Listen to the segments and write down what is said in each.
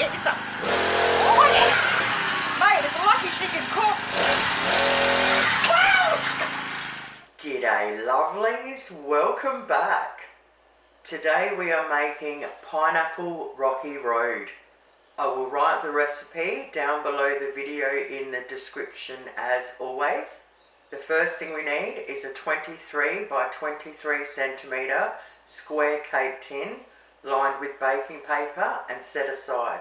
get you some. Oh yeah. Mate, it's lucky she can cook. Wow! G'day lovelies, welcome back. Today we are making pineapple rocky road. I will write the recipe down below the video in the description as always. The first thing we need is a 23 by 23 centimetre square cake tin lined with baking paper and set aside.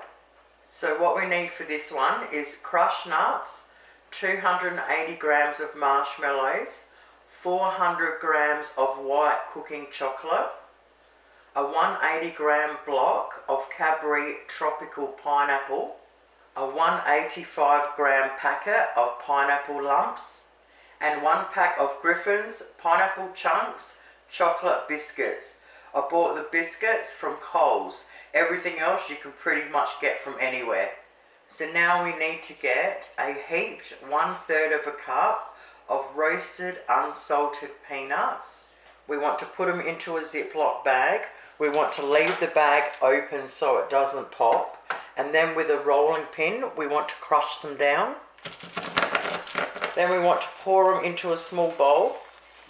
So what we need for this one is crushed nuts, 280 grams of marshmallows, 400 grams of white cooking chocolate, a 180 gram block of Cadbury tropical pineapple, a 185 gram packet of pineapple lumps, and 1 pack of Griffins pineapple chunks chocolate biscuits. I bought the biscuits from Coles. Everything else you can pretty much get from anywhere. So now we need to get a heaped 1/3 of a cup of roasted unsalted peanuts. We want to put them into a Ziploc bag. We want to leave the bag open so it doesn't pop. And then with a rolling pin, we want to crush them down. Then we want to pour them into a small bowl.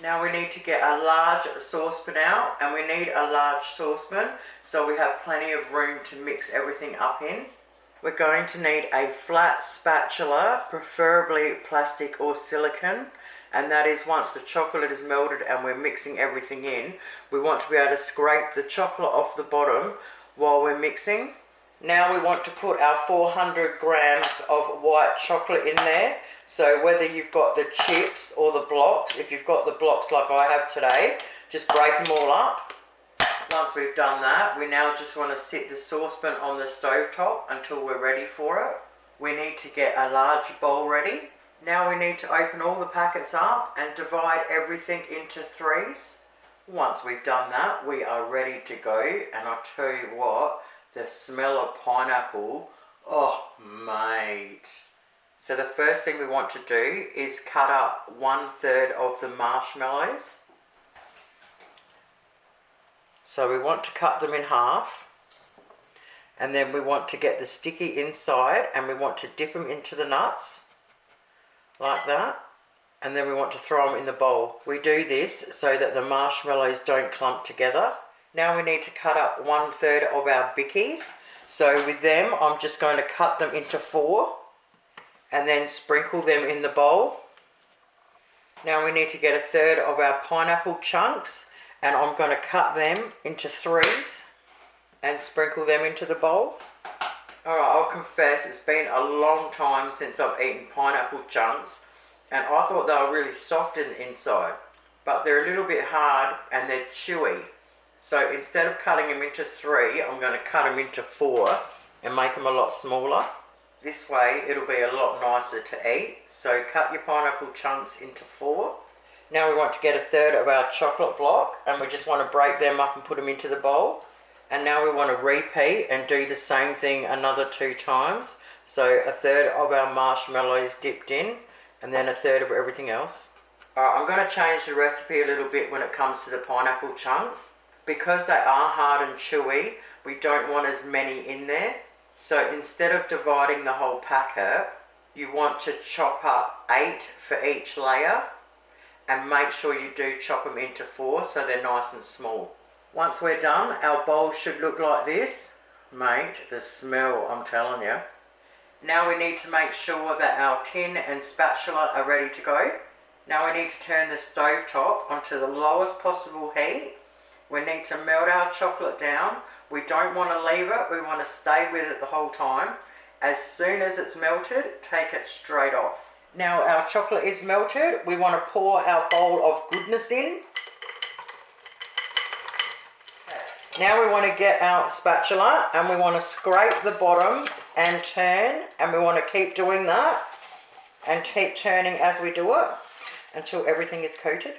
Now we need to get a large saucepan out, and we need a large saucepan so we have plenty of room to mix everything up in. We're going to need a flat spatula, preferably plastic or silicone, and that is once the chocolate is melted and we're mixing everything in, we want to be able to scrape the chocolate off the bottom while we're mixing. Now we want to put our 400 grams of white chocolate in there. So whether you've got the chips or the blocks, if you've got the blocks like I have today, just break them all up. Once we've done that, we now just want to sit the saucepan on the stovetop until we're ready for it. We need to get a large bowl ready. Now we need to open all the packets up and divide everything into threes. Once we've done that, we are ready to go. And I'll tell you what, the smell of pineapple, oh mate. So the first thing we want to do is cut up 1/3 of the marshmallows. So we want to cut them in half, and then we want to get the sticky inside, and we want to dip them into the nuts like that, and then we want to throw them in the bowl. We do this so that the marshmallows don't clump together. Now we need to cut up 1/3 of our bickies. So with them, I'm just going to cut them into 4 and then sprinkle them in the bowl. Now we need to get 1/3 of our pineapple chunks, and I'm going to cut them into 3s and sprinkle them into the bowl. Alright, I'll confess it's been a long time since I've eaten pineapple chunks, and I thought they were really soft in the inside, but they're a little bit hard and they're chewy. So instead of cutting them into 3, I'm going to cut them into 4 and make them a lot smaller. This way it'll be a lot nicer to eat. So cut your pineapple chunks into 4. Now we want to get 1/3 of our chocolate block, and we just want to break them up and put them into the bowl. And now we want to repeat and do the same thing another 2 times. So 1/3 of our marshmallows dipped in, and then 1/3 of everything else. Alright, I'm going to change the recipe a little bit when it comes to the pineapple chunks. Because they are hard and chewy, we don't want as many in there. So instead of dividing the whole packet, you want to chop up 8 for each layer, and make sure you do chop them into 4 so they're nice and small. Once we're done, our bowl should look like this. Mate, the smell, I'm telling you. Now we need to make sure that our tin and spatula are ready to go. Now we need to turn the stove top onto the lowest possible heat. We need to melt our chocolate down. We don't want to leave it, we want to stay with it the whole time. As soon as it's melted, take it straight off. Now our chocolate is melted, we want to pour our bowl of goodness in. Now we want to get our spatula and we want to scrape the bottom and turn, and we want to keep doing that and keep turning as we do it until everything is coated.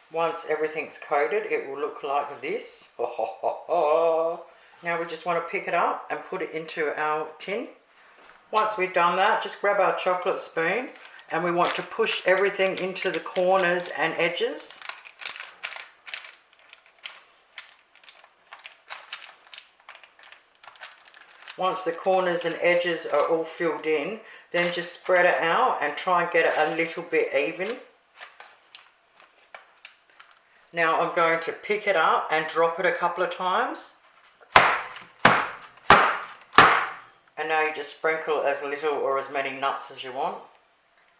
Once everything's coated, it will look like this. Now we just want to pick it up and put it into our tin. Once we've done that, just grab our chocolate spoon, and we want to push everything into the corners and edges. Once the corners and edges are all filled in, then just spread it out and try and get it a little bit even. Now I'm going to pick it up and drop it a couple of times. And now you just sprinkle as little or as many nuts as you want.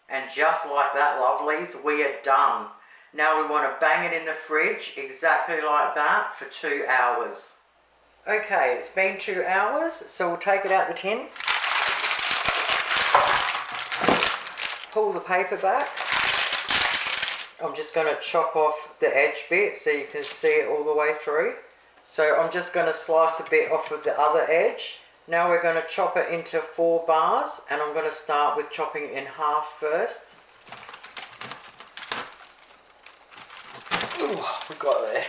And just like that, lovelies, we are done. Now we want to bang it in the fridge exactly like that for 2 hours. Okay, it's been 2 hours, so we'll take it out the tin. Pull the paper back. I'm just going to chop off the edge bit so you can see it all the way through. So I'm just going to slice a bit off of the other edge. Now we're going to chop it into 4 bars, and I'm going to start with chopping it in half first. Ooh, we got there.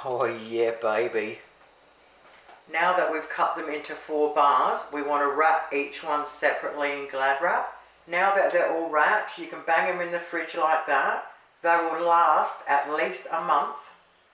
Oh yeah, baby. Now that we've cut them into 4 bars, we want to wrap each one separately in Glad wrap. Now that they're all wrapped, you can bang them in the fridge like that. They will last at least a month.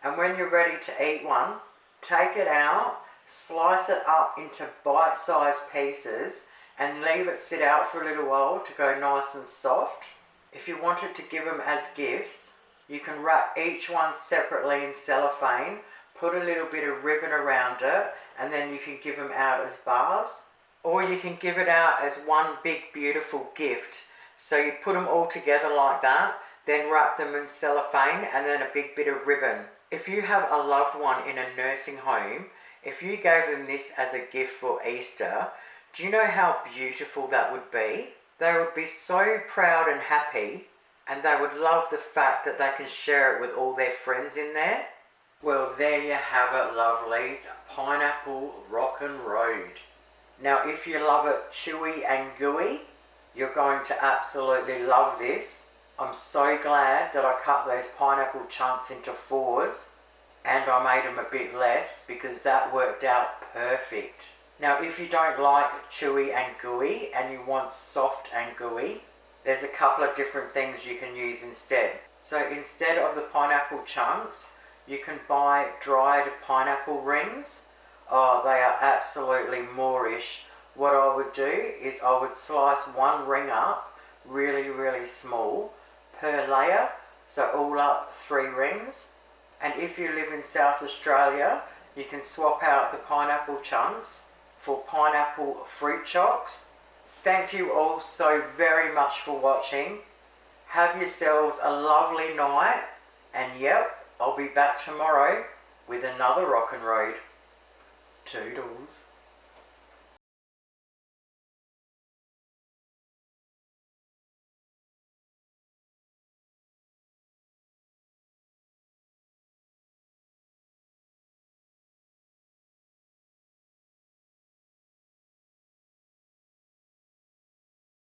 And when you're ready to eat one, take it out, slice it up into bite-sized pieces and leave it sit out for a little while to go nice and soft. If you wanted to give them as gifts, you can wrap each one separately in cellophane, put a little bit of ribbon around it, and then you can give them out as bars. Or you can give it out as one big beautiful gift. So you put them all together like that, then wrap them in cellophane and then a big bit of ribbon. If you have a loved one in a nursing home, if you gave them this as a gift for Easter, do you know how beautiful that would be? They would be so proud and happy, and they would love the fact that they can share it with all their friends in there. Well, there you have it, lovelies, pineapple rockin' road. Now, if you love it chewy and gooey, you're going to absolutely love this. I'm so glad that I cut those pineapple chunks into 4s, and I made them a bit less because that worked out perfect. Now, if you don't like chewy and gooey and you want soft and gooey, there's a couple of different things you can use instead. So instead of the pineapple chunks, you can buy dried pineapple rings. Oh, they are absolutely moorish. What I would do is I would slice one ring up really, really small per layer. So all up 3 rings. And if you live in South Australia, you can swap out the pineapple chunks for pineapple fruit chocs. Thank you all so very much for watching. Have yourselves a lovely night. And yep, I'll be back tomorrow with another Rockin' Road. Toodles.